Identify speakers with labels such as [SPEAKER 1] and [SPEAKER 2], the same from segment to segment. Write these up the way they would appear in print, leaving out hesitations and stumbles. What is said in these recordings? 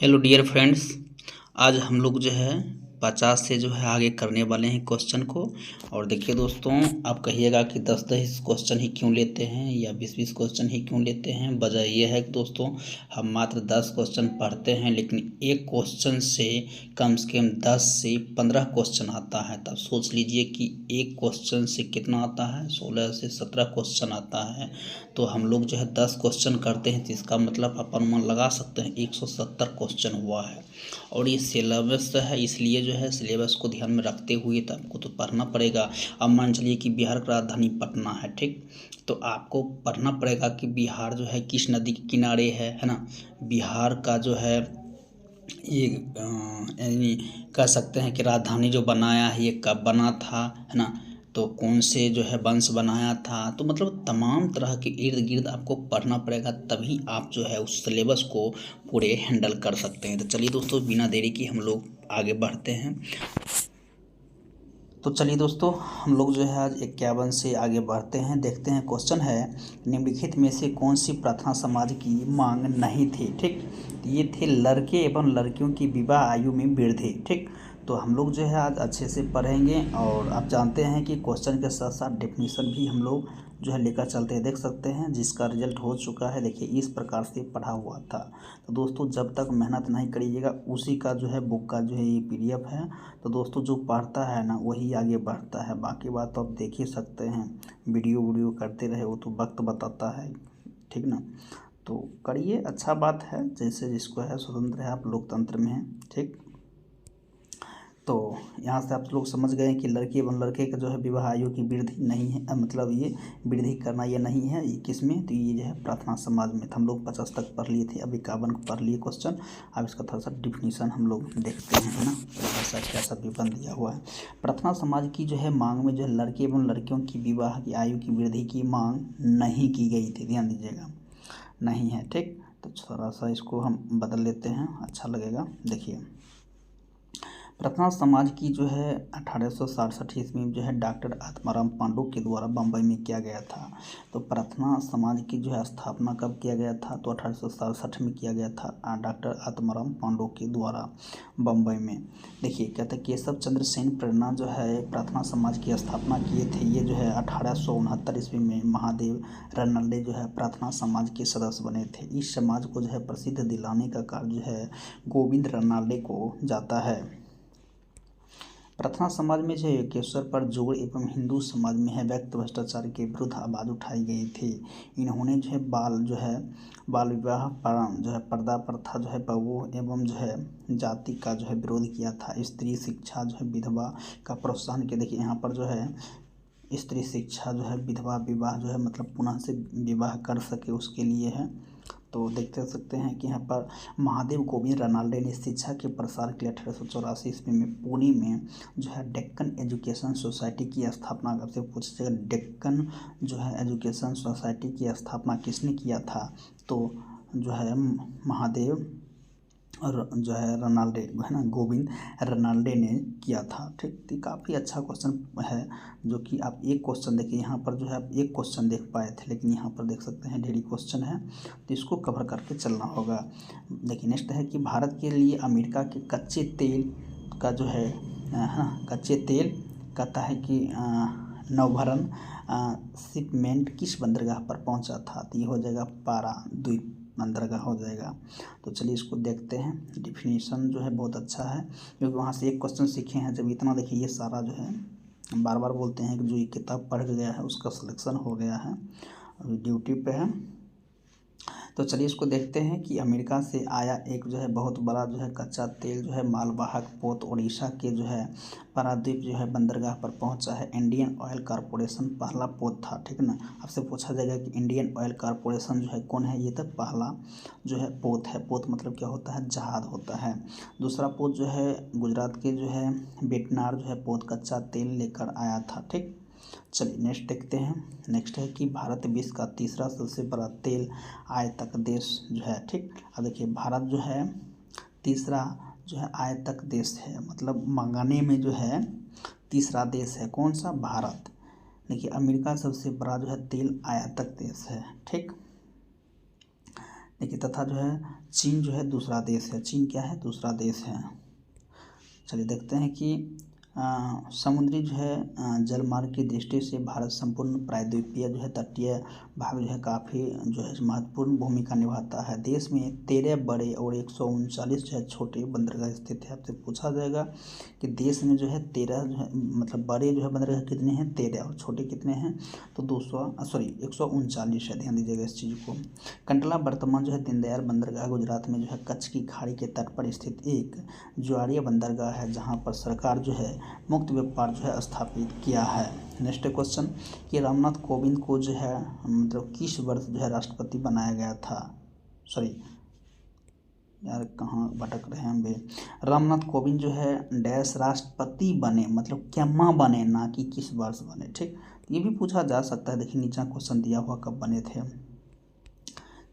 [SPEAKER 1] Hello dear friends. आज हम लोग जो है 50 से जो है आगे करने वाले हैं क्वेश्चन को। और देखिए दोस्तों, आप कहिएगा कि 10-10 क्वेश्चन ही क्यों लेते हैं या 20-20 क्वेश्चन ही क्यों लेते हैं। वजह यह है कि दोस्तों, हम मात्र 10 क्वेश्चन पढ़ते हैं, लेकिन एक क्वेश्चन से कम 10 से 15 क्वेश्चन आता है। तब सोच लीजिए कि एक क्वेश्चन से कितना आता है, 16 से 17 क्वेश्चन आता है। तो हम लोग जो है 10 क्वेश्चन करते हैं, तो इसका मतलब आप अनुमान लगा सकते हैं 170 क्वेश्चन हुआ है। और ये सिलेबस है, इसलिए जो है सिलेबस को ध्यान में रखते हुए तो आपको तो पढ़ना पड़ेगा। अब मान चलिए कि बिहार का राजधानी पटना है, ठीक। तो आपको पढ़ना पड़ेगा कि बिहार जो है किस नदी के किनारे है ना। बिहार का जो है ये यानी कह सकते हैं कि राजधानी जो बनाया है ये कब बना था, है ना। तो कौन से जो है वंश बनाया था, तो मतलब तमाम तरह के इर्द गिर्द आपको पढ़ना पड़ेगा, तभी आप जो है उस सिलेबस को पूरे हैंडल कर सकते हैं। तो चलिए दोस्तों, बिना देरी की हम लोग आगे बढ़ते हैं। तो चलिए दोस्तों, हम लोग जो है आज 51 से आगे बढ़ते हैं। देखते हैं, क्वेश्चन है निम्नलिखित में से कौन सी प्रार्थना समाज की मांग नहीं थी, ठीक। तो ये थे लड़के एवं लड़कियों की विवाह आयु में वृद्धि, ठीक। तो हम लोग जो है आज अच्छे से पढ़ेंगे, और आप जानते हैं कि क्वेश्चन के साथ साथ डेफिनेशन भी हम लोग जो है लेकर चलते हैं। देख सकते हैं जिसका रिजल्ट हो चुका है, देखिए इस प्रकार से पढ़ा हुआ था। तो दोस्तों, जब तक मेहनत नहीं करिएगा, उसी का जो है बुक का जो है ये PDF है। तो दोस्तों, जो पढ़ता है ना वही आगे बढ़ता है। बाकी बात तो आप देख ही सकते हैं, वीडियो करते रहे वो तो वक्त बताता है, ठीक ना। तो करिए, अच्छा बात है, जैसे जिसको है स्वतंत्र है, आप लोकतंत्र में हैं, ठीक। तो यहाँ से आप लोग समझ गए कि लड़की एवं लड़के का जो है विवाह आयु की वृद्धि नहीं है, मतलब ये वृद्धि करना ये नहीं है, ये किस में, तो ये जो है प्रार्थना समाज में। तो हम लोग 50 तक पढ़ लिए थे, अब 51 पढ़ लिए क्वेश्चन। अब इसका थोड़ा सा डिफिनीसन हम लोग देखते हैं, है ना। ऐसा कैसा विवरण दिया हुआ है। प्रार्थना समाज की जो है मांग में जो है लड़के एवं लड़कियों की विवाह की आयु की वृद्धि की मांग नहीं की गई थी, ध्यान दीजिएगा, नहीं है, ठीक। तो थोड़ा सा इसको हम बदल लेते हैं, अच्छा लगेगा। देखिए, प्रार्थना समाज की जो है 1867 ईस्वी में जो है डॉक्टर आत्माराम पांडु के द्वारा बम्बई में किया गया था। तो प्रार्थना समाज की जो है स्थापना कब किया गया था, तो 1867 में किया गया था डॉक्टर आत्माराम पांडु के द्वारा बम्बई में। देखिए, कहते हैं केशव चंद्र सेन प्रेरणा जो है प्रार्थना समाज की स्थापना किए थे। ये जो है 1869 ईस्वी में महादेव रनल्डे जो है प्रार्थना समाज के सदस्य बने थे। इस समाज को जो है प्रसिद्ध दिलाने का कार्य जो है गोविंद रनाल्डे को जाता है। प्रार्थना समाज में जो योगेश्वर पर जोर एवं हिंदू समाज में है व्यक्त भ्रष्टाचार के विरुद्ध आवाज़ उठाई गई थी। इन्होंने जो है बाल विवाह जो है पर्दा प्रथा जो है बहु एवं जो है जाति का जो है विरोध किया था। स्त्री शिक्षा जो है विधवा का प्रोत्साहन किया। देखिए यहाँ पर जो है स्त्री शिक्षा जो है विधवा विवाह जो है मतलब पुनः से विवाह कर सके उसके लिए है। तो देखते सकते हैं कि यहाँ पर महादेव गोविंद रनाल्डे ने शिक्षा के प्रसार के लिए 1884 ईस्वी में पुणे में जो है डेक्कन एजुकेशन सोसाइटी की स्थापना, आपसे पूछिएगा डेक्कन जो है एजुकेशन सोसाइटी की स्थापना किसने किया था, तो जो है महादेव और जो है रनाल्डे है ना, गोविंद रनाल्डे ने किया था, ठीक। तो काफ़ी अच्छा क्वेश्चन है, जो कि आप एक क्वेश्चन देखिए, यहाँ पर जो है आप एक क्वेश्चन देख पाए थे, लेकिन यहाँ पर देख सकते हैं ढेरी क्वेश्चन है, तो इसको कवर करके चलना होगा। देखिए, नेक्स्ट है कि भारत के लिए अमेरिका के कच्चे तेल का जो है ना, कच्चे तेल कहता है कि नौभरण शिपमेंट किस बंदरगाह पर पहुंचा था, तो ये हो जाएगा पारादीप बंदरगाह हो जाएगा। तो चलिए इसको देखते हैं। डिफिनीशन जो है बहुत अच्छा है, क्योंकि वहाँ से एक क्वेश्चन सीखे हैं। जब इतना देखिए, ये सारा जो है बार बार बोलते हैं कि जो ये किताब पढ़ गया है उसका सिलेक्शन हो गया है, अभी ड्यूटी पे है। तो चलिए इसको देखते हैं कि अमेरिका से आया एक जो है बहुत बड़ा जो है कच्चा तेल जो है मालवाहक पोत उड़ीसा के जो है पारादीप जो है बंदरगाह पर पहुंचा है। इंडियन ऑयल कॉरपोरेशन पहला पोत था, ठीक ना। आपसे पूछा जाएगा कि इंडियन ऑयल कॉरपोरेशन जो है कौन है, ये तो पहला जो है पोत है। पोत मतलब क्या होता है, जहाज होता है। दूसरा पोत जो है गुजरात के जो है बेटनार जो है पोत कच्चा तेल लेकर आया था, ठीक। चलिए नेक्स्ट देखते हैं। नेक्स्ट है कि भारत विश्व का तीसरा सबसे बड़ा तेल आयातक देश जो है, ठीक। अब देखिए, भारत जो है तीसरा जो है आयातक देश है, मतलब मंगाने में जो है तीसरा देश है। कौन सा, भारत। देखिए, अमेरिका सबसे बड़ा जो है तेल आयातक देश है, ठीक। देखिए, तथा जो है चीन जो है दूसरा देश है। चीन क्या है? दूसरा देश है। चलिए देखते हैं कि समुद्री जो है जलमार्ग की दृष्टि से भारत संपूर्ण प्रायद्वीपीय जो है तटीय भाग जो है काफ़ी जो है महत्वपूर्ण भूमिका निभाता है। देश में 13 बड़े और 139 जो है छोटे बंदरगाह स्थित है। आपसे पूछा जाएगा कि देश में जो है 13 जो है मतलब बड़े जो है बंदरगाह कितने हैं? 13 और छोटे कितने हैं? तो 139 है। ध्यान दीजिएगा इस चीज़ को। कंडला वर्तमान जो है दीनदयाल बंदरगाह गुजरात में जो है कच्छ की खाड़ी के तट पर स्थित एक ज्वारीय बंदरगाह है, जहाँ पर सरकार जो है मुक्त व्यापार जो है स्थापित किया है। नेक्स्ट क्वेश्चन कि रामनाथ कोविंद को जो है मतलब किस वर्ष जो है राष्ट्रपति बनाया गया था? सॉरी यार, कहाँ भटक रहे हैं हम भी। रामनाथ कोविंद जो है डैश राष्ट्रपति बने, मतलब क्या माँ बने, ना कि किस वर्ष बने। ठीक, ये भी पूछा जा सकता है। देखिए नीचा क्वेश्चन दिया हुआ कब बने थे।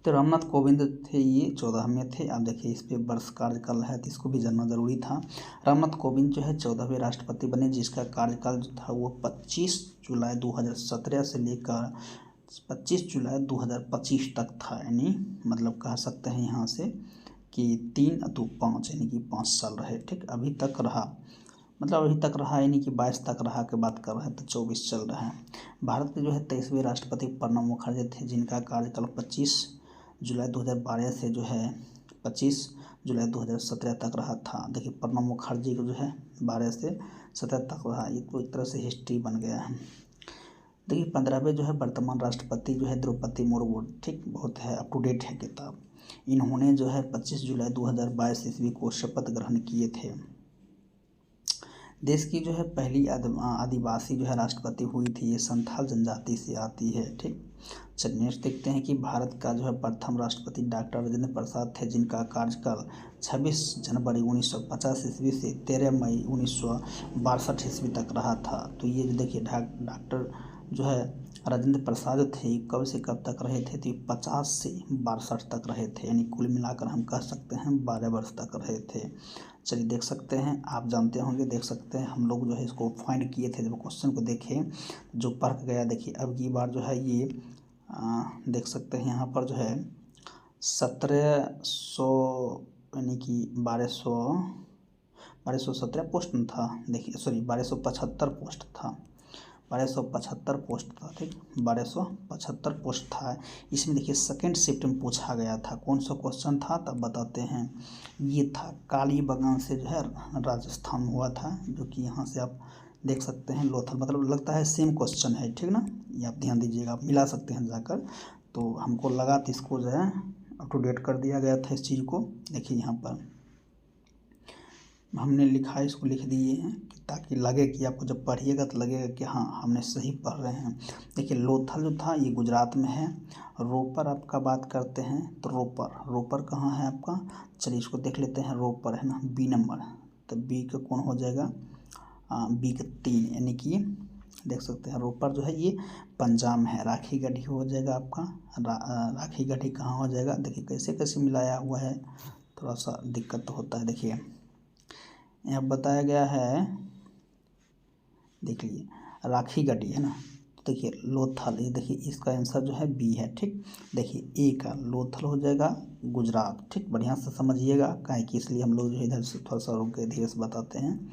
[SPEAKER 1] तो रामनाथ कोविंद थे ये 14वें थे। अब देखिए इस पे वर्ष कार्यकाल है तो इसको भी जानना जरूरी था। रामनाथ कोविंद जो है 14वें राष्ट्रपति बने, जिसका कार्यकाल जो था वो 25 जुलाई 2017 से लेकर 25 जुलाई 2025 तक था। यानी मतलब कह सकते हैं यहाँ से कि 3 तो 5 यानी कि 5 साल रहे। ठीक, अभी तक रहा, मतलब अभी तक रहा यानी कि 22 तक रहा के बात कर रहे हैं तो 24 चल रहा है। भारत के जो है 23वें राष्ट्रपति प्रणब मुखर्जी थे, जिनका कार्यकाल 25 जुलाई 2012 से जो है 25 जुलाई 2017 तक रहा था। देखिए प्रणब मुखर्जी को जो है 12 से 17 तक रहा। ये तो एक तरह से हिस्ट्री बन गया है। देखिए 15वें जो है वर्तमान राष्ट्रपति जो है द्रौपदी मुर्मू। ठीक, बहुत है, अप टू डेट है किताब। इन्होंने जो है 25 जुलाई 2022 ईस्वी को शपथ ग्रहण किए थे। देश की जो है पहली आदिवासी जो है राष्ट्रपति हुई थी, ये संथाल जनजाति से आती है। ठीक, चलिए नेक्स्ट देखते हैं कि भारत का जो है प्रथम राष्ट्रपति डॉक्टर राजेंद्र प्रसाद थे, जिनका कार्यकाल 26 जनवरी 1950 ईस्वी से 13 मई 1962 ईस्वी तक रहा था। तो ये जो देखिए डॉक्टर जो है राजेंद्र प्रसाद थे, कब से कब तक रहे थे? तो 50 से 62 तक रहे थे, यानी कुल मिलाकर हम कह सकते हैं 12 वर्ष तक रहे थे। चलिए देख सकते हैं, आप जानते होंगे, देख सकते हैं हम लोग जो है इसको फाइंड किए थे। जब क्वेश्चन को देखें जो पढ़ गया, देखिए अब की बार जो है ये देख सकते हैं यहाँ पर जो है 1700 यानी कि 1217 पोस्ट में था। देखिए सॉरी 1275 पोस्ट था, 1275 पोस्ट था। ठीक, 1275 पोस्ट था। इसमें देखिए सेकेंड शिफ्ट में पूछा गया था। कौन सा क्वेश्चन था तब बताते हैं। ये था कालीबंगान से जो है राजस्थान हुआ था, जो कि यहाँ से आप देख सकते हैं लोथल, मतलब लगता है सेम क्वेश्चन है। ठीक ना, ये आप ध्यान दीजिएगा, आप मिला सकते हैं जाकर। तो हमको लगा तो इसको जो है अप टू डेट कर दिया गया था इस चीज़ को। देखिए यहाँ पर हमने लिखा है, इसको लिख दिए हैं ताकि लगे कि आपको जब पढ़िएगा तो लगेगा कि हाँ हमने सही पढ़ रहे हैं। देखिए लोथल जो था ये गुजरात में है। रोपर आपका बात करते हैं तो रोपर कहाँ है आपका? चलिए इसको देख लेते हैं। रोपर है ना बी नंबर, तो बी का कौन हो जाएगा? बी का 3, यानी कि देख सकते हैं रोपर जो है ये पंजाब में है। राखी गढ़ी हो जाएगा आपका। राखी गढ़ी कहाँ हो जाएगा? देखिए कैसे कैसे मिलाया हुआ है, थोड़ा सा दिक्कत तो होता है। देखिए यहाँ बताया गया है, देख लीजिए राखी गढ़ी है ना। तो देखिए लोथल, ये देखिए इसका आंसर जो है बी है। ठीक, देखिए ए का लोथल हो जाएगा गुजरात। ठीक, बढ़िया से समझिएगा, काहे कि इसलिए हम लोग जो है इधर से थोड़ा सा रुक के धीरे से बताते हैं।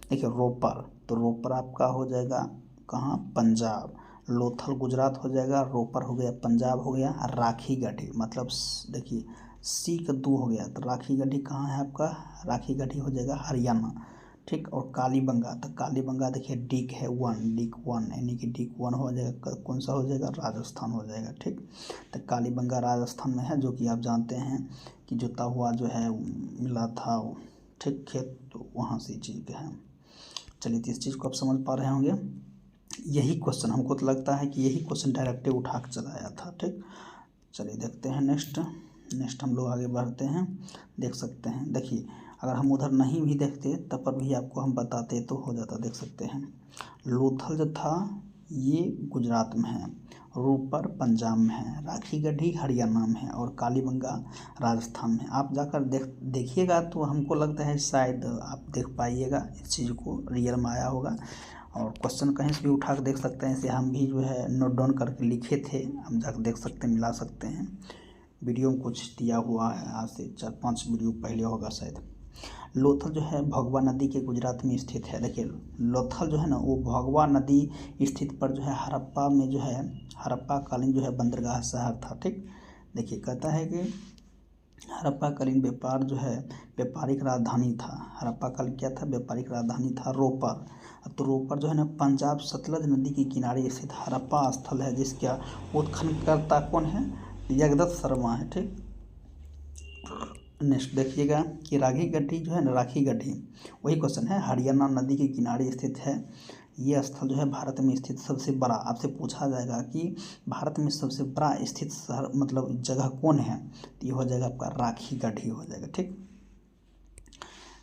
[SPEAKER 1] देखिए रोपर, तो रोपर आपका हो जाएगा कहाँ? पंजाब। लोथल गुजरात हो जाएगा, रोपर हो गया पंजाब हो गया। राखी गढ़ी मतलब देखिए सी का 2 हो गया, तो राखी गढ़ी कहाँ है आपका? राखी गढ़ी हो जाएगा हरियाणा। ठीक, और कालीबंगा, तो कालीबंगा देखिए डिक है 1, डिक 1 यानी कि डिक 1 हो जाएगा। कौन सा हो जाएगा? राजस्थान हो जाएगा। ठीक, तो कालीबंगा राजस्थान में है, जो कि आप जानते हैं कि जोता हुआ जो है मिला था। ठीक, खेत तो वहाँ से चीज़ है। चलिए तो इस चीज़ को आप समझ पा रहे होंगे। यही क्वेश्चन हमको तो लगता है कि यही क्वेश्चन डायरेक्टिव उठा के चलाया था। ठीक, चलिए देखते हैं नेक्स्ट हम लोग आगे बढ़ते हैं। देख सकते हैं, देखिए अगर हम उधर नहीं भी देखते तब पर भी आपको हम बताते तो हो जाता। देख सकते हैं लोथल जो था ये गुजरात में है, रोपर पंजाब में है, राखी गढ़ी हरियाणा में है और कालीबंगा राजस्थान में। आप जाकर देखिएगा तो हमको लगता है शायद आप देख पाइएगा इस चीज़ को, रियल में आया होगा। और क्वेश्चन कहीं से भी उठा कर देख सकते हैं, इसे हम भी जो है नोट डाउन करके लिखे थे, हम जाकर देख सकते हैं, मिला सकते हैं। वीडियो में कुछ दिया हुआ है, आज से 4-5 वीडियो पहले होगा शायद। लोथल जो है भगवा नदी के गुजरात में स्थित है। देखिए लोथल जो है ना वो भगवा नदी स्थित पर जो है हड़प्पा में जो है हड़प्पा कालीन जो है बंदरगाह शहर था। ठीक, देखिए कहता है कि हड़प्पा कालीन व्यापार जो है व्यापारिक राजधानी था। हड़प्पा कालीन क्या था? व्यापारिक राजधानी था रोपर। तो रोपर जो है ना पंजाब सतलज नदी के किनारे स्थित हड़प्पा स्थल है, जिसका उत्खननकर्ता कौन है? जगदत्त शर्मा है। ठीक, नेक्स्ट देखिएगा कि राखी गड्ढी जो है ना, राखी गड्ढी वही क्वेश्चन है, हरियाणा नदी के किनारे स्थित है। ये स्थल जो है भारत में स्थित सबसे बड़ा, आपसे पूछा जाएगा कि भारत में सबसे बड़ा स्थित शहर मतलब जगह कौन है, तो ये हो जाएगा आपका राखी गड्ढी हो जाएगा। ठीक,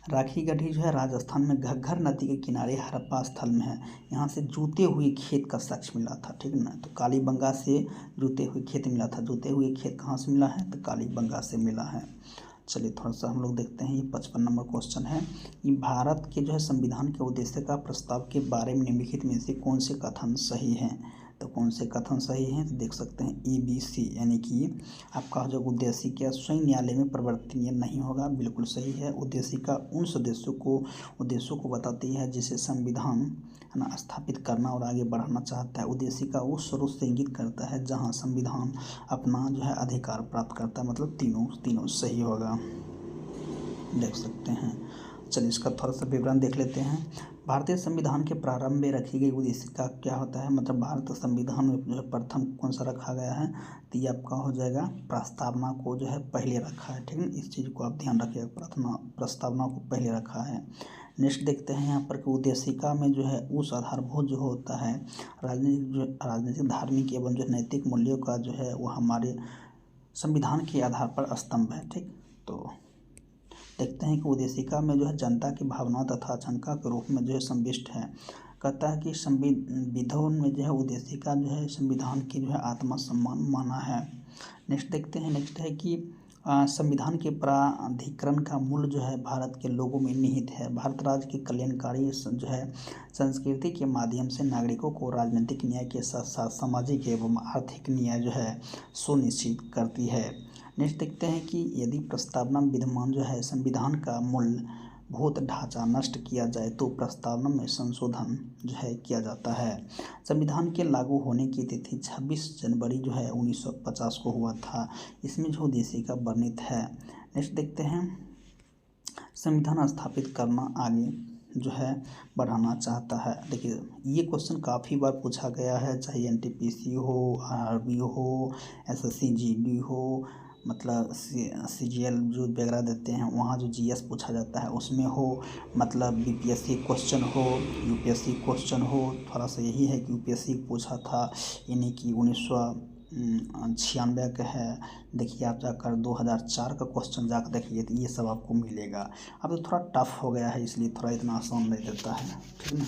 [SPEAKER 1] राखी गड्ढी जो है राजस्थान में घग्गर नदी के किनारे हड़प्पा स्थल में है। यहाँ से जूते हुए खेत का साक्ष्य मिला था। ठीक है ना, तो कालीबंगा से जूते हुए खेत मिला था। जूते हुए खेत कहाँ से मिला है? तो कालीबंगा से मिला है। चलिए थोड़ा सा हम लोग देखते हैं, ये 55 नंबर क्वेश्चन है। ये भारत के जो है संविधान के उद्देश्य का प्रस्ताव के बारे में निम्नलिखित में से कौन से कथन सही हैं? तो कौन से कथन सही हैं? तो देख सकते हैं ABC, यानी कि आपका जो उद्देश्य क्या स्वयं न्यायालय में परिवर्तनीय नहीं होगा, बिल्कुल सही है। उद्देश्य का उन उद्देश्यों को बताती है जिसे संविधान है ना स्थापित करना और आगे बढ़ाना चाहता है। उद्देश्य का उस स्रोत से इंगित करता है जहाँ संविधान अपना जो है अधिकार प्राप्त करता है, मतलब तीनों सही होगा, देख सकते हैं। चलिए इसका थोड़ा सा विवरण देख लेते हैं। भारतीय संविधान के प्रारंभ में रखी गई उद्देश्य का क्या होता है, मतलब भारतीय संविधान में जो है प्रथम कौन सा रखा गया है, तो ये आपका हो जाएगा प्रस्तावना को जो है पहले रखा है। ठीक है, इस चीज़ को आप ध्यान रखिएगा, प्रस्तावना को पहले रखा है। नेक्स्ट देखते हैं यहाँ पर कि उद्देशिका में जो है उस आधारभूत जो होता है राजनीतिक धार्मिक एवं जो नैतिक मूल्यों का जो है वो हमारे संविधान के आधार पर स्तंभ है। ठीक, तो देखते हैं कि उद्देशिका में जो है जनता की भावना तथा आशंका के रूप में जो है संविष्ट है। कहता है कि संविधान में जो है उद्देशिका जो है संविधान की जो है आत्मा सम्मान माना है। नेक्स्ट देखते हैं, नेक्स्ट है कि संविधान के प्राधिकरण का मूल जो है भारत के लोगों में निहित है। भारत राज्य की कल्याणकारी जो है संस्कृति के माध्यम से नागरिकों को राजनीतिक न्याय के साथ साथ सामाजिक एवं आर्थिक न्याय जो है सुनिश्चित करती है। नेक्स्ट देखते हैं कि यदि प्रस्तावना विद्यमान जो है संविधान का मूलभूत ढांचा नष्ट किया जाए तो प्रस्तावना में संशोधन जो है किया जाता है। संविधान के लागू होने की तिथि 26 जनवरी जो है 1950 को हुआ था। इसमें जो उद्देशिका वर्णित है। नेक्स्ट देखते हैं, संविधान स्थापित करना आगे जो है बढ़ाना चाहता है। देखिए ये क्वेश्चन काफ़ी बार पूछा गया है, चाहे NTPC हो, RRB हो, SSC GD हो, मतलब CGL जो वगैरह देते हैं वहाँ जो GS पूछा जाता है उसमें हो, मतलब BPSC क्वेश्चन हो, UPSC क्वेश्चन हो। थोड़ा सा यही है कि UPSC पूछा था, यानी कि 1996 का है। देखिए आप जाकर 2004 का क्वेश्चन जाकर देखिए तो ये सब आपको मिलेगा। अब तो थोड़ा टफ हो गया है इसलिए थोड़ा इतना आसान नहीं देता है। ठीक है ना,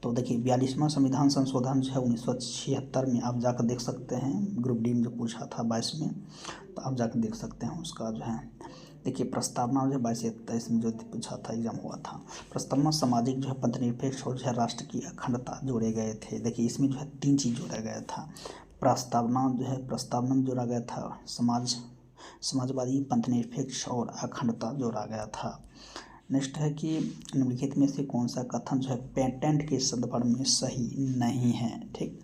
[SPEAKER 1] तो देखिए 42वां संविधान संशोधन जो है 1976 में आप जाकर देख सकते हैं, ग्रुप D में जो पूछा था 22 में, तो आप जाकर देख सकते हैं उसका जो है। देखिए प्रस्तावना जो है 22-23 में जो पूछा था, एग्जाम हुआ था। प्रस्तावना सामाजिक जो है पथनिरपेक्ष और जो है राष्ट्र की अखंडता जोड़े गए थे। देखिए इसमें जो है 3 चीज़ जोड़ा गया था। प्रस्तावना में जोड़ा गया था समाजवादी, पथनिरपेक्ष और अखंडता जोड़ा गया था। नेक्स्ट है कि निम्नलिखित में से कौन सा कथन जो है पेटेंट के संदर्भ में सही नहीं है। ठीक,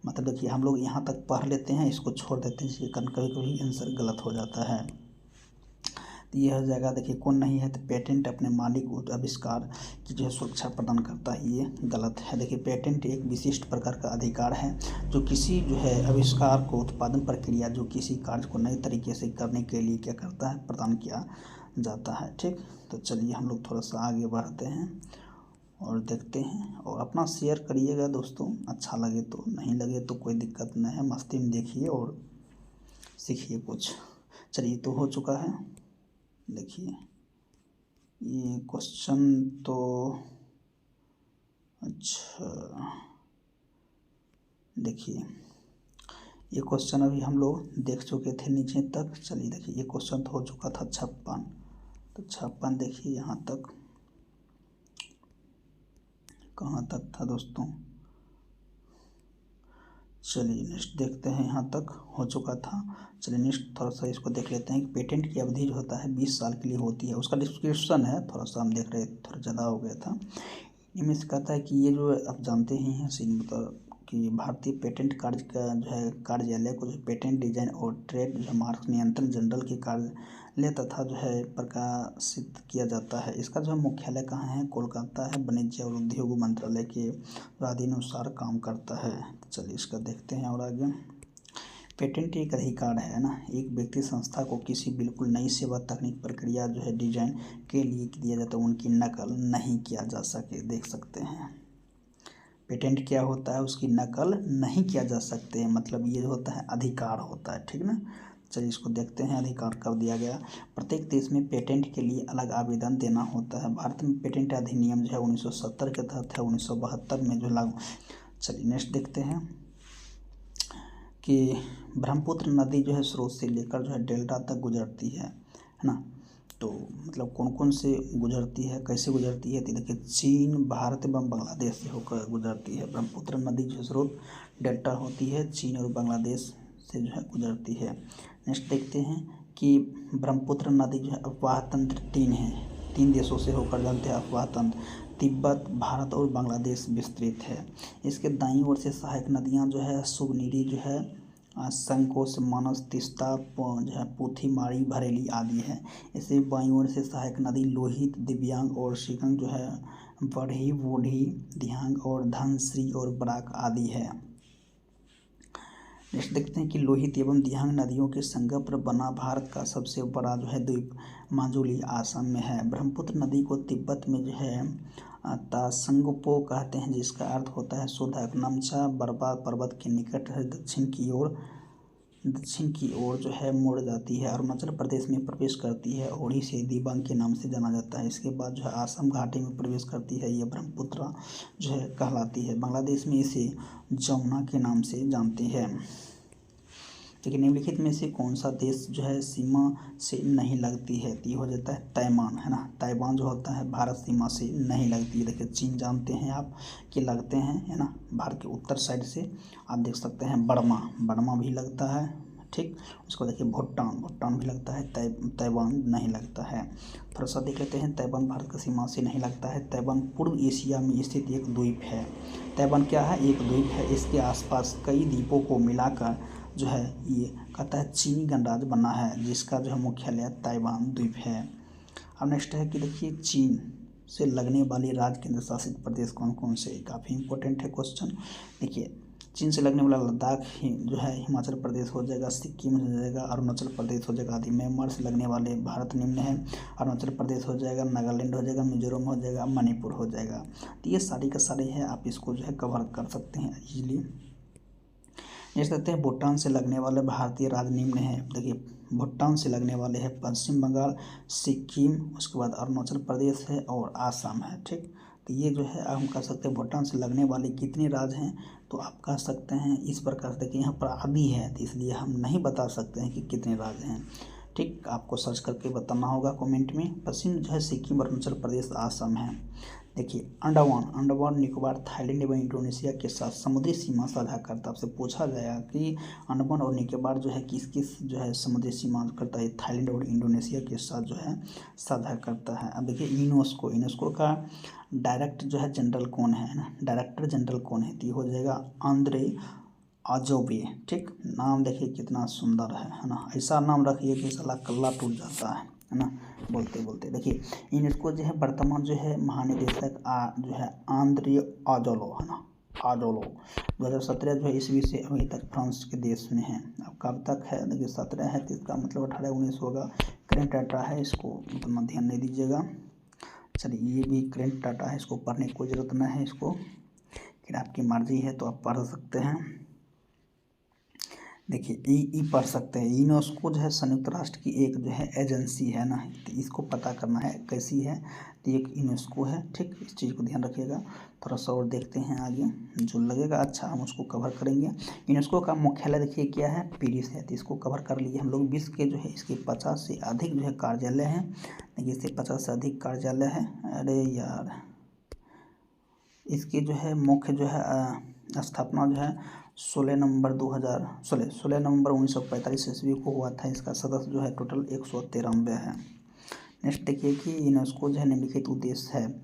[SPEAKER 1] मतलब देखिए हम लोग यहाँ तक पढ़ लेते हैं, इसको छोड़ देते हैं, इसलिए कभी कभी आंसर गलत हो जाता है। तो यह जगह देखिए कौन नहीं है, तो पेटेंट अपने मालिक आविष्कार की जो है सुरक्षा प्रदान करता है, ये गलत है। देखिए पेटेंट एक विशिष्ट प्रकार का अधिकार है जो किसी जो है आविष्कार को उत्पादन प्रक्रिया जो किसी कार्य को नए तरीके से करने के लिए क्या करता है, प्रदान किया जाता है। ठीक, तो चलिए हम लोग थोड़ा सा आगे बढ़ते हैं और देखते हैं, और अपना शेयर करिएगा दोस्तों, अच्छा लगे तो, नहीं लगे तो कोई दिक्कत नहीं है, मस्ती में देखिए और सीखिए कुछ। चलिए तो हो चुका है, देखिए ये क्वेश्चन तो अच्छा, देखिए ये क्वेश्चन अभी हम लोग देख चुके थे नीचे तक। चलिए देखिए ये क्वेश्चन तो हो चुका था 56, तो 56 देखिए यहाँ तक कहाँ तक था दोस्तों, चलिए नेक्स्ट देखते हैं, यहाँ तक हो चुका था। चलिए नेक्स्ट थोड़ा सा इसको देख लेते हैं कि पेटेंट की अवधि जो होता है 20 साल के लिए होती है। उसका डिस्क्रिप्शन है, थोड़ा सा हम देख रहे, थोड़ा ज़्यादा हो गया था। इनमें से कहता है कि ये जो आप जानते ही हैं सीन मतलब कि भारतीय पेटेंट कार्य का जो है कार्यालय को जो पेटेंट डिजाइन और ट्रेड जो मार्क नियंत्रण जनरल के कार्यालय तथा जो है प्रकाशित किया जाता है। इसका जो है मुख्यालय कहाँ है? कोलकाता है। वाणिज्य और उद्योग मंत्रालय के अनुसार काम करता है। चलिए इसका देखते हैं और आगे। पेटेंट एक अधिकार है ना, एक व्यक्ति संस्था को किसी बिल्कुल नई सेवा तकनीक प्रक्रिया जो है डिजाइन के लिए दिया जाता है, उनकी नकल नहीं किया जा सके। देख सकते हैं पेटेंट क्या होता है, उसकी नकल नहीं किया जा सकते हैं, मतलब ये होता है अधिकार होता है, ठीक ना। चलिए इसको देखते हैं, अधिकार कर दिया गया। प्रत्येक देश में पेटेंट के लिए अलग आवेदन देना होता है। भारत में पेटेंट अधिनियम जो है 1970 के तहत है, 1972 में जो लागू। चलिए नेक्स्ट देखते हैं कि ब्रह्मपुत्र नदी जो है स्रोत से लेकर जो है डेल्टा तक गुजरती है ना। तो मतलब कौन कौन से गुजरती है, कैसे गुजरती है? तो देखिए चीन, भारत एवं बांग्लादेश से होकर गुजरती है। ब्रह्मपुत्र नदी जो स्रोत डेल्टा होती है, चीन और बांग्लादेश से जो है गुजरती है। नेक्स्ट देखते हैं कि ब्रह्मपुत्र नदी जो है अफवाह तंत्र 3 है, 3 देशों से होकर जानते हैं अफवाह तंत्र, तिब्बत, भारत और बांग्लादेश विस्तृत है। इसके दाईं ओर से सहायक नदियां जो है सुगनीरी जो है, संकोच, मानस, तीस्ता जो है, पुथीमारी, भरेली आदि है। इसे बाईं ओर से सहायक नदी लोहित, दिव्यांग और शिकंग जो है, बढ़ी, बूढ़ी, दिहांग और धनश्री और बराक आदि है। नेक्स्ट देखते हैं कि लोहित एवं दिहांग नदियों के संगम पर बना भारत का सबसे बड़ा जो है द्वीप माजुली आसाम में है। ब्रह्मपुत्र नदी को तिब्बत में जो है तासंगपो कहते हैं, जिसका अर्थ होता है शोधक। नमचा बरबा पर्वत के निकट है, दक्षिण की ओर जो है मुड़ जाती है, अरुणाचल प्रदेश में प्रवेश करती है और इसे दिबांग के नाम से जाना जाता है। इसके बाद जो है आसाम घाटी में प्रवेश करती है, यह ब्रह्मपुत्र जो है कहलाती है। बांग्लादेश में इसे जमुना के नाम से जानते हैं। लेकिन निम्नलिखित में से कौन सा देश जो है सीमा से नहीं लगती है? तो ये हो जाता है ताइवान, है ना। ताइवान जो होता है भारत सीमा से नहीं लगती है। देखिए चीन जानते हैं आप कि लगते हैं, है ना, भारत के उत्तर साइड से। आप देख सकते हैं बर्मा भी लगता है, ठीक। उसको देखिए भूटान भी लगता है, ताइवान नहीं लगता है। थोड़ा सा देख लेते हैं, ताइवान भारत की सीमा से नहीं लगता है। ताइवान पूर्व एशिया में स्थित एक द्वीप है। ताइवान क्या है? एक द्वीप है। इसके आसपास कई द्वीपों को मिलाकर जो है ये कहता है चीनी गणराज्य बना है, जिसका जो है मुख्यालय ताइवान द्वीप है। अब नेक्स्ट है कि देखिए चीन से लगने वाले राज्य केंद्र शासित प्रदेश कौन कौन से? काफ़ी इंपॉर्टेंट है क्वेश्चन। देखिए चीन से लगने वाला लद्दाख ही जो है हिमाचल प्रदेश हो जाएगा, सिक्किम हो जाएगा, अरुणाचल प्रदेश हो जाएगा आदि। म्यांमार से लगने वाले भारत निम्न है, अरुणाचल प्रदेश हो जाएगा, नागालैंड हो जाएगा, मिजोरम हो जाएगा, मणिपुर हो जाएगा। तो ये सारी का सारे है, आप इसको जो है कवर कर सकते हैं इजीली। नेक्स्ट देखते हैं भूटान से लगने वाले भारतीय राज्य निम्न है। देखिए भूटान से लगने वाले हैं पश्चिम बंगाल, सिक्किम, उसके बाद अरुणाचल प्रदेश है और आसाम है, ठीक। तो ये जो है हम कह सकते हैं भूटान से लगने वाले कितने राज्य हैं, तो आप कह सकते हैं इस प्रकार से। देखिए यहाँ पर आदि है, तो इसलिए हम नहीं बता सकते हैं कि कितने राज्य हैं, ठीक। आपको सर्च करके बताना होगा कमेंट में। पश्चिम जो है सिक्किम, अरुणाचल प्रदेश, आसाम है। देखिए अंडमान निकोबार, थाईलैंड एवं इंडोनेशिया के साथ समुद्री सीमा साझा करता है। आपसे पूछा जाएगा कि अंडमान और निकोबार जो है किस किस जो है समुद्री सीमा करता है? थाईलैंड और इंडोनेशिया के साथ जो है साझा करता है। अब देखिए यूनेस्को का डायरेक्टर जो है जनरल कौन है ना? डायरेक्टर जनरल कौन है? तो ये हो जाएगा आंद्रे अजोबे, ठीक। नाम देखिए कितना सुंदर है ना। ऐसा नाम रखिए कि साला कल्ला टूट जाता है ना बोलते बोलते। देखिए यूनेस्को जो है वर्तमान जो है महानिदेशक जो है आंद्रे आजोलो, है ना, आजोलो 2017 जो है ईस्वी से अभी तक फ्रांस के देश में है। अब कब तक है? देखिए 17 है, तो इसका मतलब 18-19 होगा। करेंट डाटा है, इसको उतना ध्यान नहीं दीजिएगा। चलिए ये भी करेंट डाटा है, इसको पढ़ने की कोई ज़रूरत नहीं है, इसको फिर आपकी मर्जी है तो आप पढ़ सकते हैं। देखिए ई पढ़ सकते हैं। यूनेस्को जो है संयुक्त राष्ट्र की एक जो है एजेंसी है ना, तो इसको पता करना है कैसी है। तो एक यूनेस्को है, ठीक। इस चीज़ को ध्यान रखिएगा। थोड़ा सा और देखते हैं आगे, जो लगेगा अच्छा हम उसको कवर करेंगे। यूनेस्को का मुख्यालय देखिए क्या है? पेरिस है, तो इसको कवर कर लिए हम लोग। विश्व के जो है इसके 50 से अधिक जो है कार्यालय हैं। देखिए इससे 50 से अधिक कार्यालय है। अरे यार इसके जो है मुख्य जो है स्थापना जो है 16 नवंबर 1945 ईस्वी को हुआ था। इसका सदस्य जो है टोटल 193 है। नेक्स्ट देखिए कि यूनेस्को जो है निम्नलिखित उद्देश्य है।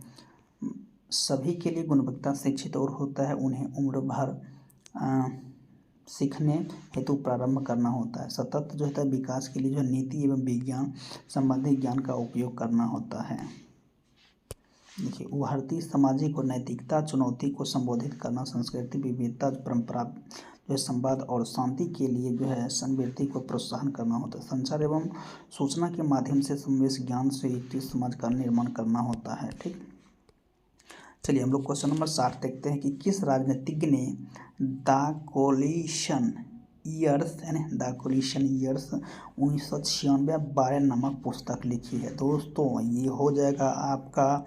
[SPEAKER 1] सभी के लिए गुणवत्ता शिक्षित और होता है, उन्हें उम्र भर सीखने हेतु प्रारंभ करना होता है। सतत जो है विकास के लिए जो नीति एवं विज्ञान संबंधी ज्ञान का उपयोग करना होता है। देखिए, उभरती सामाजिक और नैतिकता चुनौती को संबोधित करना, संस्कृति विविधता परंपरा जो है संवाद और शांति के लिए जो है समृद्धि को प्रोत्साहन करना होता है। संचार एवं सूचना के माध्यम से समावेश ज्ञान से युक्त समाज का निर्माण करना होता है। ठीक, चलिए हम लोग क्वेश्चन नंबर 60 देखते हैं कि किस राजनीतिज्ञ ने द कोलिशन ईयर्स 1996 12 नामक पुस्तक लिखी है। दोस्तों ये हो जाएगा आपका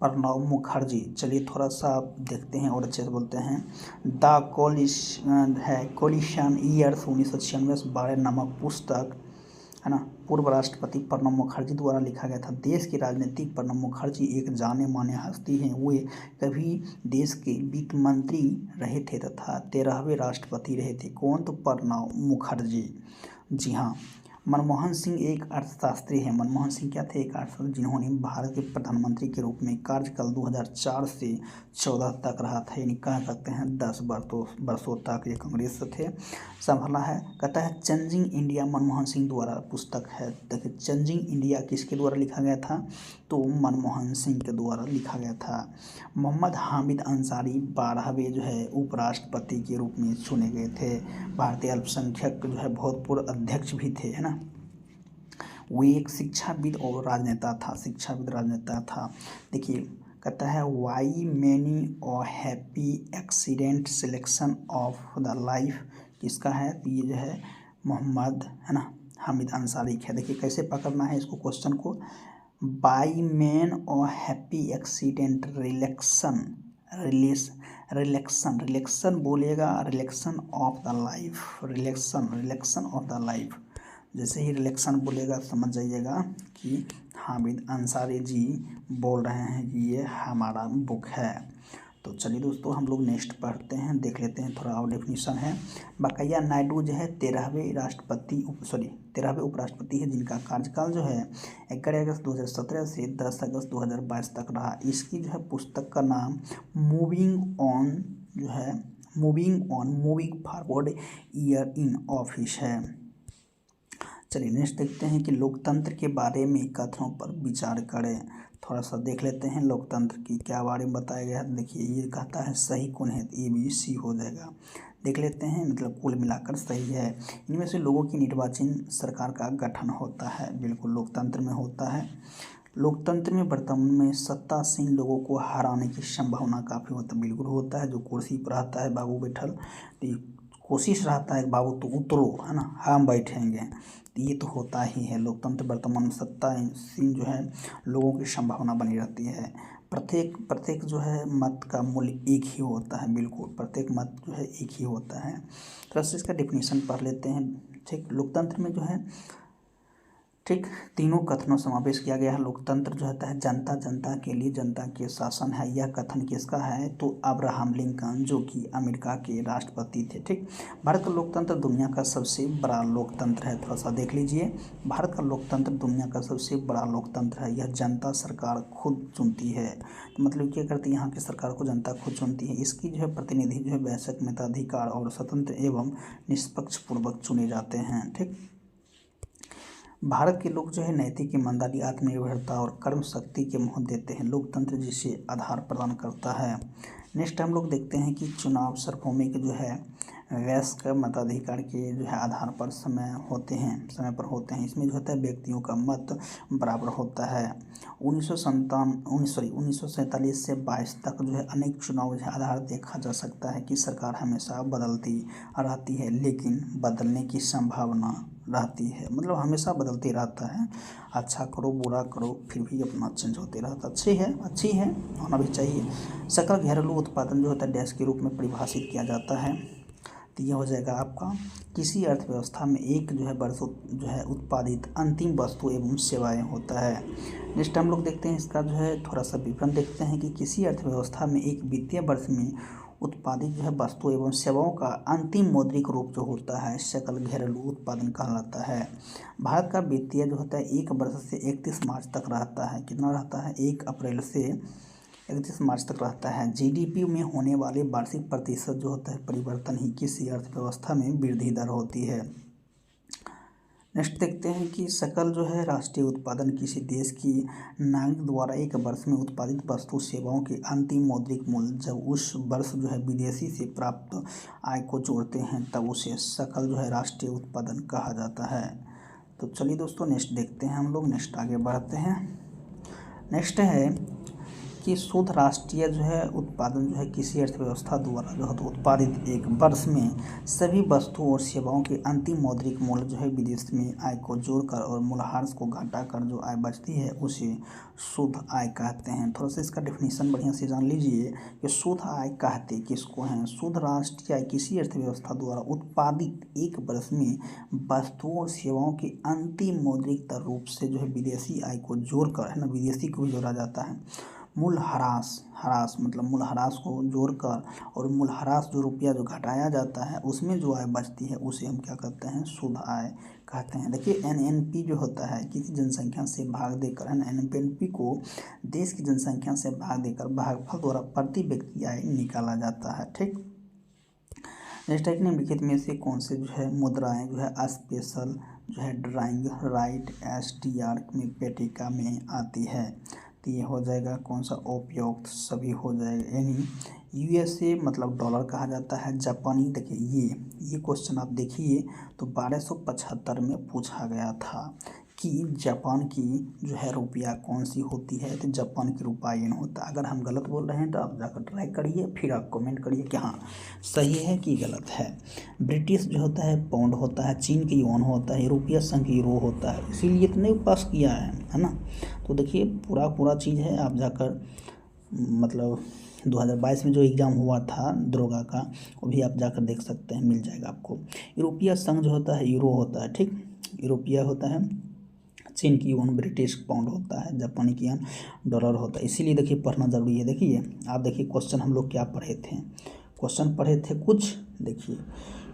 [SPEAKER 1] प्रणब मुखर्जी। चलिए थोड़ा सा आप देखते हैं और अच्छे से बोलते हैं। द कोलिशन ईयर्स 1996 12 नामक पुस्तक है ना, पूर्व राष्ट्रपति प्रणब मुखर्जी द्वारा लिखा गया था। देश के राजनीतिक प्रणब मुखर्जी एक जाने माने हस्ती हैं। वे कभी देश के वित्त मंत्री रहे थे तथा 13वें राष्ट्रपति रहे थे। कौन? तो प्रणब मुखर्जी। जी हाँ, मनमोहन सिंह एक अर्थशास्त्री है। मनमोहन सिंह क्या थे? एक अर्थशास्त्री जिन्होंने भारत के प्रधानमंत्री के रूप में कार्यकाल 2004 से 14 तक रहा था, यानी कह सकते हैं 10 वर्षों तक ये कांग्रेस से थे, संभाला है। कहता है चेंजिंग इंडिया मनमोहन सिंह द्वारा पुस्तक है। देखिए चेंजिंग इंडिया किसके द्वारा लिखा गया था? तो मनमोहन सिंह के द्वारा लिखा गया था। मोहम्मद हामिद अंसारी 12वें जो है उपराष्ट्रपति के रूप में चुने गए थे। भारतीय अल्पसंख्यक जो है भूतपूर्व अध्यक्ष भी थे, है ना। वो एक शिक्षाविद और राजनेता था। देखिए कहता है वाई मैनी और happy accident selection of the life किसका है? तो ये जो है मोहम्मद है ना हामिद अंसारी है। देखिए कैसे पकड़ना है इसको क्वेश्चन को। बाई मैन और हैप्पी एक्सीडेंट रिलेक्शन बोलेगा, रिलेक्शन ऑफ द लाइफ। जैसे ही रिलेक्शन बोलेगा समझ जाइएगा कि हामिद अंसारी जी बोल रहे हैं कि ये हमारा बुक है। तो चलिए दोस्तों हम लोग नेक्स्ट पढ़ते हैं, देख लेते हैं थोड़ा और डेफिनेशन है। बकाया नायडू जो है 13वें उपराष्ट्रपति है, जिनका कार्यकाल जो है 11 अगस्त 2017 से 10 अगस्त 2022 तक रहा। इसकी जो है पुस्तक का नाम moving forward year in office है। चलिए नेक्स्ट देखते हैं कि लोकतंत्र के बारे में कथनों पर विचार करें। थोड़ा सा देख लेते हैं लोकतंत्र की क्या बारे में बताया गया है। देखिए ये कहता है सही कौन है? ए बी सी हो जाएगा। देख लेते हैं, मतलब कुल मिलाकर सही है। इनमें से लोगों की निर्वाचित सरकार का गठन होता है, बिल्कुल लोकतंत्र में होता है। लोकतंत्र में वर्तमान में सत्तासीन लोगों को हराने की संभावना काफ़ी होता है, बिल्कुल होता है। जो कुर्सी पर रहता है बाबू बैठल, तो कोशिश रहता है बाबू तो उतरो, है ना, हम बैठेंगे, ये तो होता ही है। लोकतंत्र वर्तमान में सत्तासीन जो है लोगों की संभावना बनी रहती है। प्रत्येक जो है मत का मूल्य एक ही होता है, बिल्कुल प्रत्येक मत जो है एक ही होता है। तो इसका डेफिनेशन पढ़ लेते हैं। ठीक, लोकतंत्र में जो है ठीक तीनों कथनों समावेश किया गया है। लोकतंत्र जो होता है जनता के लिए जनता के शासन है। यह कथन किसका है? तो अब्राहम लिंकन, जो कि अमेरिका के राष्ट्रपति थे। ठीक, भारत का लोकतंत्र दुनिया का सबसे बड़ा लोकतंत्र है। थोड़ा सा देख लीजिए, भारत का लोकतंत्र दुनिया का सबसे बड़ा लोकतंत्र है। यह जनता सरकार खुद चुनती है। तो मतलब क्या करती है? यहाँ की सरकार को जनता खुद चुनती है। इसकी जो है प्रतिनिधि जो है वैश्विक मताधिकार और स्वतंत्र एवं निष्पक्ष पूर्वक चुने जाते हैं। ठीक, भारत के लोग जो है नैतिक ईमानदारी, आत्मनिर्भरता और कर्म शक्ति के महत्व देते हैं। लोकतंत्र जिसे आधार प्रदान करता है। नेक्स्ट हम लोग देखते हैं कि चुनाव सार्वभौमिक जो है वयस्क मताधिकार के जो है आधार पर समय पर होते हैं। इसमें जो होता है व्यक्तियों का मत बराबर होता है। 1947 से 22 तक जो है अनेक चुनाव जो है आधार देखा जा सकता है कि सरकार हमेशा बदलती रहती है, लेकिन बदलने की संभावना रहती है, मतलब हमेशा बदलते रहता है। अच्छा करो बुरा करो फिर भी अपना चेंज होते रहता। अच्छी है, होना भी चाहिए। सकल घरेलू उत्पादन जो होता है डैश के रूप में परिभाषित किया जाता है। तो यह हो जाएगा आपका किसी अर्थव्यवस्था में एक जो है वर्षों जो है उत्पादित अंतिम वस्तु एवं सेवाएं होता है। नेक्स्ट हम लोग देखते हैं इसका जो है थोड़ा सा विवरण देखते हैं कि किसी अर्थव्यवस्था में एक वित्तीय वर्ष में उत्पादित जो है वस्तु एवं सेवाओं का अंतिम मौद्रिक रूप जो होता है सकल घरेलू उत्पादन कहलाता है। भारत का वित्तीय जो होता है 1 वर्ष से 31 मार्च तक रहता है। कितना रहता है? 1 अप्रैल से 31 मार्च तक रहता है। जीडीपी में होने वाले वार्षिक प्रतिशत जो होता है परिवर्तन ही किसी अर्थव्यवस्था में वृद्धि दर होती है। नेक्स्ट देखते हैं कि सकल जो है राष्ट्रीय उत्पादन किसी देश की नागरिक द्वारा एक वर्ष में उत्पादित वस्तु सेवाओं के अंतिम मौद्रिक मूल्य जब उस वर्ष जो है विदेशी से प्राप्त आय को जोड़ते हैं तब उसे सकल जो है राष्ट्रीय उत्पादन कहा जाता है। तो चलिए दोस्तों नेक्स्ट देखते हैं हम लोग। नेक्स्ट आगे बढ़ते हैं। नेक्स्ट है कि शुद्ध राष्ट्रीय जो है उत्पादन जो है किसी अर्थव्यवस्था द्वारा जो है उत्पादित एक वर्ष में सभी वस्तुओं और सेवाओं के अंतिम मौद्रिक मूल्य जो है विदेश में आय को जोड़कर और मूल्यह्रास को घटाकर जो आय बचती है उसे शुद्ध आय कहते हैं। थोड़ा सा इसका डेफिनेशन बढ़िया से जान लीजिए कि शुद्ध आय कहते किसको हैं। शुद्ध राष्ट्रीय आय किसी अर्थव्यवस्था द्वारा उत्पादित एक वर्ष में वस्तुओं और सेवाओं के अंतिम मौद्रिक रूप से जो है विदेशी आय को जोड़कर, है ना, विदेशी को भी जोड़ा जाता है। मूल्यह्रास मतलब मूल्यह्रास को जोड़कर और मूल्यह्रास जो रुपया जो घटाया जाता है उसमें जो आय बचती है उसे हम क्या कहते हैं? शुद्ध आय कहते हैं। देखिए एनएनपी जो होता है किसी जनसंख्या से भाग देकर, है ना, एनएनपी को देश की जनसंख्या से भाग देकर भागफल द्वारा प्रति व्यक्ति आय निकाला जाता है। ठीक। नेक्स्ट है निम्नलिखित में से कौन से जो है मुद्राएं जो है स्पेशल जो है ड्राइंग राइट एसटीआर में पेटिका में आती है। तो ये हो जाएगा कौन सा? उपयुक्त सभी हो जाएगा। यानी यूएसए मतलब डॉलर कहा जाता है। जापानी, देखिए ये क्वेश्चन आप देखिए तो 1275 में पूछा गया था कि जापान की जो है रुपया कौन सी होती है। तो जापान की रुपया येन होता है। अगर हम गलत बोल रहे हैं तो आप जाकर ट्राई करिए, फिर आप कमेंट करिए कि हाँ सही है कि गलत है। ब्रिटिश जो होता है पाउंड होता है, चीन की युआन होता है, यूरोपीय संघ यूरो होता है, इसीलिए इतने पास किया है ना। तो देखिए पूरा चीज़ है। आप जाकर मतलब 2022 में जो एग्ज़ाम हुआ था दरोगा का वो भी आप जाकर देख सकते हैं, मिल जाएगा आपको। यूरोपीय संघ जो होता है यूरो होता है। ठीक। यूरोपीय होता है, चीन की युआन ब्रिटिश पाउंड होता है, जापानी की येन डॉलर होता है। इसीलिए देखिए पढ़ना ज़रूरी है। देखिए आप देखिए क्वेश्चन हम लोग क्या पढ़े थे। क्वेश्चन पढ़े थे कुछ, देखिए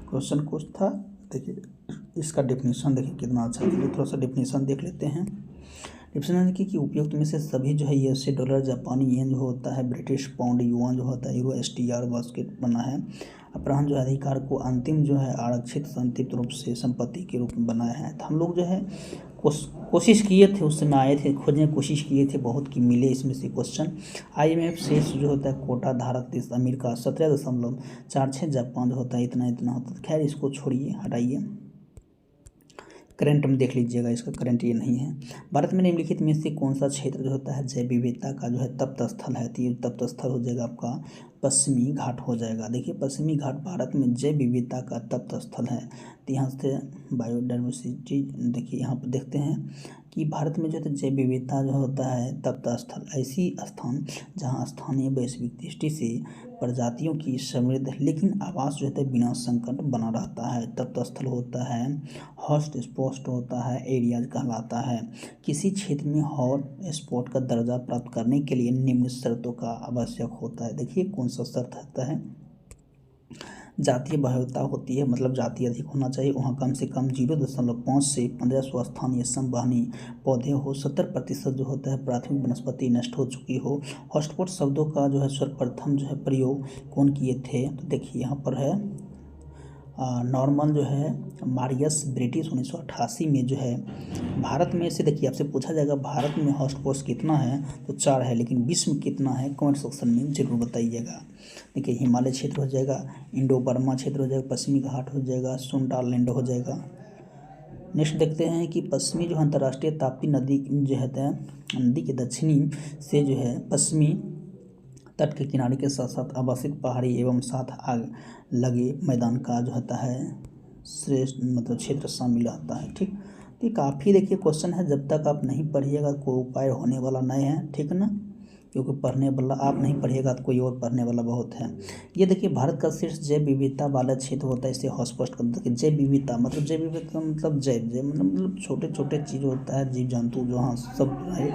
[SPEAKER 1] क्वेश्चन कुछ था। देखिए इसका डेफिनेशन देखिए कितना अच्छा है। थोड़ा सा डेफिनेशन देख लेते हैं। डिफरेंस देखिए कि उपयुक्त में से सभी जो है यूएसए डॉलर, जापानी येन जो होता है, ब्रिटिश पाउंड, युआन जो होता है, यूरो, एसटीआर बास्केट बना है। अपराह्न जो है अधिकार को अंतिम जो है आरक्षित संतृप्त रूप से संपत्ति के रूप में बनाया है। तो हम लोग जो है कोशिश किए थे, उस समय आए थे, खोजने की कोशिश किए थे बहुत कि मिले इसमें से क्वेश्चन। IMF शेष जो होता है कोटा धारक देश अमेरिका 17.46, जापान जो होता है इतना होता है। खैर इसको छोड़िए, हटाइए। करंट में देख लीजिएगा, इसका करंट ये नहीं है। भारत में निम्नलिखित में से कौन सा क्षेत्र जो होता है जैव विविधता का जो है तप्त स्थल है। तो ये तप्त स्थल हो जाएगा आपका पश्चिमी घाट हो जाएगा। देखिए पश्चिमी घाट भारत में जैव विविधता का तप्त स्थल है। तो यहाँ से बायोडाइवर्सिटी देखिए यहाँ पर देखते हैं कि भारत में जो है जैव विविधता जो होता है तप्त स्थल ऐसी स्थान जहाँ स्थानीय वैश्विक दृष्टि से प्रजातियों की समृद्ध लेकिन आवास जो है बिना संकट बना रहता है। तप्त स्थल होता है, हॉट स्पॉट होता है, एरियाज कहलाता है। किसी क्षेत्र में हॉट स्पॉट का दर्जा प्राप्त करने के लिए निम्न शर्तों का आवश्यक होता है। देखिए कौन सा शर्त होता है? जातीय बहुलता होती है, मतलब जाति अधिक होना चाहिए। वहाँ कम से कम 0.5 से 1500 स्थानीय संवहनी पौधे हो। 70% जो होता है प्राथमिक वनस्पति नष्ट हो चुकी हो। हॉटस्पॉट शब्दों का जो है सर्वप्रथम जो है प्रयोग कौन किए थे? तो देखिए यहाँ पर है नॉर्मन जो है मारियस ब्रिटिश 1988 में जो है भारत में से। देखिए आपसे पूछा जाएगा भारत में हॉटस्पॉट्स कितना है, तो 4 है, लेकिन विश्व में कितना है कमेंट सेक्शन में जरूर बताइएगा। देखिए हिमालय क्षेत्र हो जाएगा, इंडो बर्मा क्षेत्र हो जाएगा, पश्चिमी घाट हो जाएगा, सुंडालैंड हो जाएगा। नेक्स्ट देखते हैं कि पश्चिमी जो अंतर्राष्ट्रीय ताप्ती नदी जो है नदी के दक्षिणी से जो है पश्चिमी तट के किनारे के साथ साथ आवासित पहाड़ी एवं साथ आग लगे मैदान का जो होता है श्रेष्ठ मतलब क्षेत्र शामिल रहता है। ठीक। तो काफ़ी देखिए क्वेश्चन है, जब तक आप नहीं पढ़िएगा कोई उपाय होने वाला नहीं है। ठीक है ना। क्योंकि पढ़ने वाला आप नहीं पढ़िएगा तो कोई और पढ़ने वाला बहुत है। ये देखिए भारत का शीर्ष जैव विविधता वाला क्षेत्र होता है, इसे हॉटस्पॉट करते हैं। जैव विविधता मतलब जैव विविधता मतलब जैव मतलब छोटे छोटे चीज़ होता है, जीव जंतु जो हाँ सब है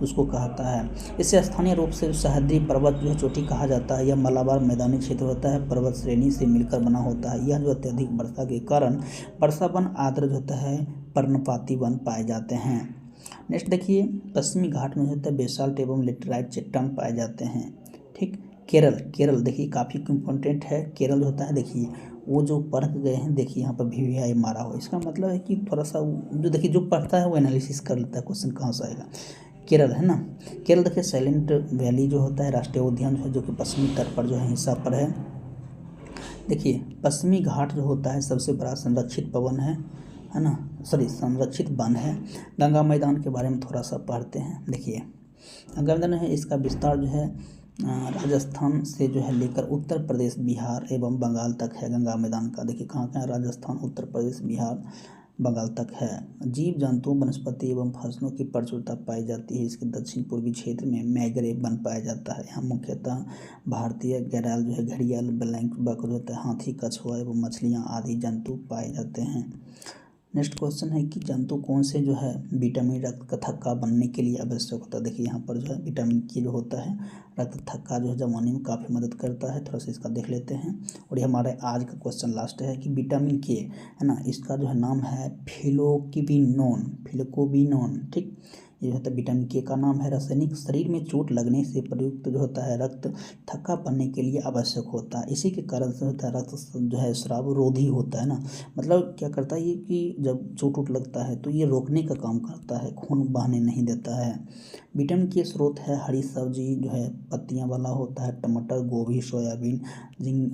[SPEAKER 1] उसको कहता है। इसे स्थानीय रूप से सह्याद्री पर्वत जो है चोटी कहा जाता है। यह मालाबार मैदानी क्षेत्र होता है, पर्वत श्रेणी से मिलकर बना होता है। यह जो अत्यधिक वर्षा के कारण वर्षा वन आर्द्र जो होता है पर्णपाती वन पाए जाते हैं। नेक्स्ट देखिए पश्चिमी घाट में जो होता है बेसाल्ट एवं लेटराइट चट्टान पाए जाते हैं। ठीक, केरल देखिए काफ़ी इम्पोर्टेंट है। केरल जो होता है देखिए वो जो पढ़ गए हैं, देखिए यहाँ पर VVI मारा हो, इसका मतलब है कि थोड़ा सा जो देखिए जो पढ़ता है वो एनालिसिस कर लेता है क्वेश्चन कहाँ से आएगा। केरल है ना, केरल देखिए साइलेंट वैली जो होता है राष्ट्रीय उद्यान जो है जो कि पश्चिमी तट पर जो है हिस्सा पर है। देखिए पश्चिमी घाट जो होता है सबसे बड़ा संरक्षित पवन है ना, सॉरी संरक्षित वन है। गंगा मैदान के बारे में थोड़ा सा पढ़ते हैं। देखिए गंगा मैदान है, इसका विस्तार जो है राजस्थान से जो है लेकर उत्तर प्रदेश, बिहार एवं बंगाल तक है। गंगा मैदान का देखिए कहाँ कहाँ, राजस्थान, उत्तर प्रदेश, बिहार, बंगाल तक है। जीव जंतु, वनस्पति एवं फसलों की प्रचुरता पाई जाती है। इसके दक्षिण पूर्वी क्षेत्र में मैंग्रोव वन पाया जाता है। यहाँ मुख्यतः भारतीय गैराल जो है, घड़ियाल, ब्लैक बक जो होता है, हाथी, कछुआ एवं मछलियाँ आदि जंतु पाए जाते हैं। नेक्स्ट क्वेश्चन है कि जंतु कौन से जो है विटामिन रक्त का थक्का बनने के लिए आवश्यक होता है। देखिए यहाँ पर जो है विटामिन के जो होता है रक्त थक्का जो है जमाने में काफ़ी मदद करता है। थोड़ा सा इसका देख लेते हैं। और ये हमारे आज का क्वेश्चन लास्ट है कि विटामिन के है ना, इसका जो है नाम है फिलोकोबिनोन। ठीक, ये होता है विटामिन के का नाम है। रासायनिक शरीर में चोट लगने से प्रयुक्त जो होता है रक्त थक्का बनने के लिए आवश्यक होता है। इसी के कारण से होता है रक्त जो है स्राव रोधी होता है ना, मतलब क्या करता है ये कि जब चोट उट लगता है तो ये रोकने का काम करता है, खून बहने नहीं देता है। विटामिन के स्रोत है हरी सब्जी जो है पत्तियाँ वाला होता है, टमाटर, गोभी, सोयाबीन,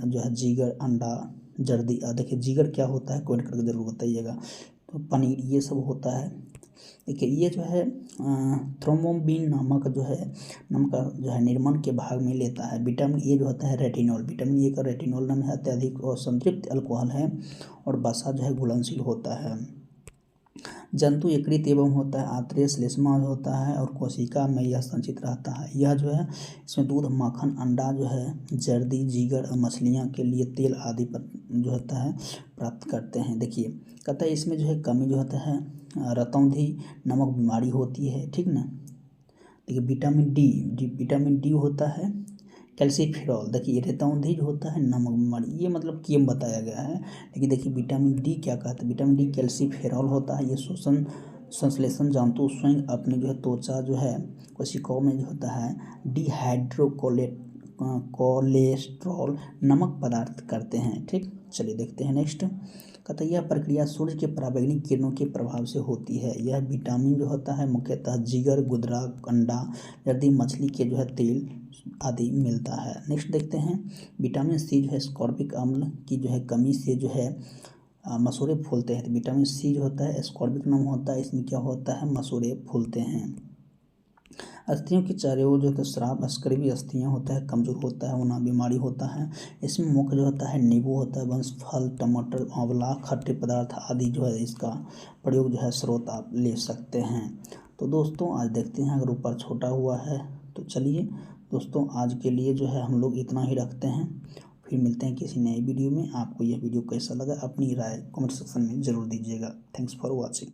[SPEAKER 1] जो है जिगर, अंडा, जर्दी। देखिए जिगर क्या होता है कमेंट करके जरूर बताइएगा। तो पनीर ये सब होता है। देखिए ये जो है थ्रोम्बोबिन नामक जो है नमक का जो है निर्माण के भाग में लेता है। विटामिन ए जो होता है रेटिनॉल, विटामिन ए का रेटिनॉल नाम है, अत्यधिक और संतृप्त अल्कोहल है और वसा जो है घुलनशील होता है। जंतु यकृत एवं होता है, आंतरिक श्लेष्मा होता है और कोशिका में यह संचित रहता है। यह जो है इसमें दूध, माखन, अंडा जो है, जर्दी, जिगर और मछलियाँ के लिए तेल आदि पर जो होता है प्राप्त करते हैं। देखिए कहता है इसमें जो है कमी जो होता है रतौंधी नामक बीमारी होती है। ठीक ना, देखिए विटामिन डी होता है, कैल्सीफेरॉल। देखिए रतौंधी जो होता है नमक बीमारी, ये मतलब किम बताया गया है। लेकिन देखिए विटामिन डी क्या कहता है, विटामिन डी कैल्सीफेरॉल होता है। ये शोषण संश्लेषण जंतु स्वयं अपने जो है त्वचा जो है कोशिकाओं में जो होता है कोलेस्ट्रॉल नमक पदार्थ करते हैं। ठीक, चलिए देखते हैं नेक्स्ट। कहता है यह प्रक्रिया सूर्य के पराबैंगनी किरणों के प्रभाव से होती है। यह विटामिन जो होता है मुख्यतः जिगर, गुदरा, अंडा, जर्दी, मछली के जो है तेल आदि मिलता है। नेक्स्ट देखते हैं विटामिन सी जो है स्कॉर्बिक अम्ल की जो है कमी से जो है मसूड़े फूलते हैं। तो विटामिन सी जो होता है स्कॉर्बिक नाम होता है, इसमें क्या होता है मसूड़े फूलते हैं। अस्थियों की चारों ओर जो होता है स्राव, स्कर्वी अस्थियाँ होता है, कमजोर होता है, होना बीमारी होता है। इसमें मुख्य जो होता है नींबू होता है, वंश, फल, टमाटर, आंवला, खट्टे पदार्थ आदि जो है इसका प्रयोग जो है स्रोत आप ले सकते हैं। तो दोस्तों आज देखते हैं अगर ऊपर छोटा हुआ है तो चलिए दोस्तों आज के लिए जो है हम लोग इतना ही रखते हैं। फिर मिलते हैं किसी नए वीडियो में। आपको यह वीडियो कैसा लगा अपनी राय कमेंट सेक्शन में ज़रूर दीजिएगा। Thanks for watching.